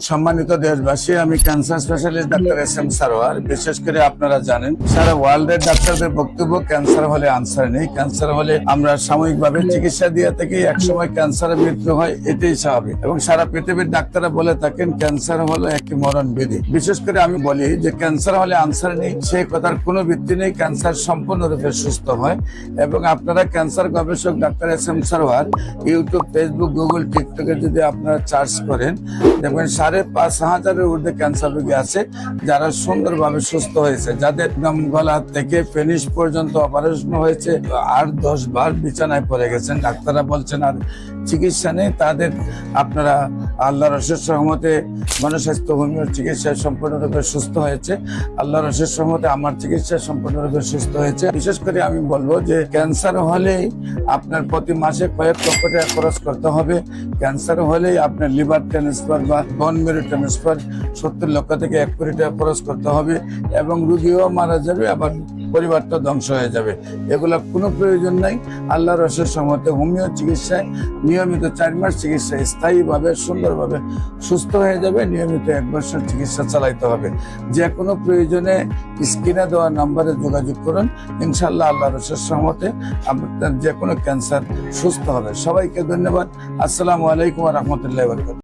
সম্মানিত দেশবাসী, আমি cancer specialist doctor SM Sarwar. বিশেষ করে আপনারা জানেন সারা ওয়ার্ল্ডের ডাক্তারদের বক্তব্য ক্যান্সার হলে আনসার নেই। ক্যান্সার হলে আমরা সাময়িকভাবে চিকিৎসা দিয়ে থাকি, একসময় ক্যান্সারের মৃত্যু হয়, এটাই স্বাভাবিক। এবং সারা পৃথিবীর ডাক্তাররা বলে থাকেন ক্যান্সার হলো একটি মরণ ব্যাধি। বিশেষ করে আমি বলি যে ক্যান্সার হলে আনসার নেই, সেই কথার কোনো ভিত্তি নেই। ক্যান্সার সম্পূর্ণরূপে সুস্থ হয়। এবং আপনারা ক্যান্সার গবেষক doctor SM Sarwar YouTube, Facebook, Google, টিকটকে যদি আপনারা সার্চ করেন দেখবেন 5,500-এর ঊর্ধ্বে ক্যান্সার রোগী আছে যারা সুন্দরভাবে সুস্থ হয়েছে, যাদের গলা থেকে ফিনিশ পর্যন্ত অপারেশন হয়েছে, 8-10 বার বিছানায় পড়ে গেছেন, ডাক্তাররা বলছেন আর চিকিৎসা নেই। তাদের আপনারা আল্লাহর অশেষ রহমতে গণস্বাস্থ্য হোমিওর চিকিৎসা সম্পূর্ণরূপে সুস্থ হয়েছে। আল্লাহর অশেষ রহমতে আমার চিকিৎসা সম্পূর্ণরূপে সুস্থ হয়েছে। বিশেষ করে আমি বলবো যে ক্যান্সার হলেই আপনার প্রতি মাসে কয়েক লক্ষ টাকা খরচ করতে হবে। ক্যান্সার হলেই আপনার লিভার ট্রান্সফার বা বোন মেরু ট্রান্সফার 70 লক্ষ থেকে 1 কোটি টাকা খরচ করতে হবে, এবং রুগীও মারা যাবে, আবার পরিবারটা ধ্বংস হয়ে যাবে। এগুলো কোনো প্রয়োজন নাই। আল্লাহর অশেষ রহমতে হোমিও চিকিৎসায় নিয়মিত 4 মাস চিকিৎসা স্থায়ীভাবে সুন্দরভাবে সুস্থ হয়ে যাবে। নিয়মিত 1 বছর চিকিৎসা চালাইতে হবে। যে কোনো প্রয়োজনে স্ক্রিনে দেওয়া নম্বরে যোগাযোগ করুন। ইনশাআল্লাহ আল্লাহর অশেষ রহমতে আপনার যে কোনো ক্যান্সার সুস্থ হবে। সবাইকে ধন্যবাদ। আসসালামু আলাইকুম ওয়া রাহমাতুল্লাহি ওয়া বারাকাতুহু।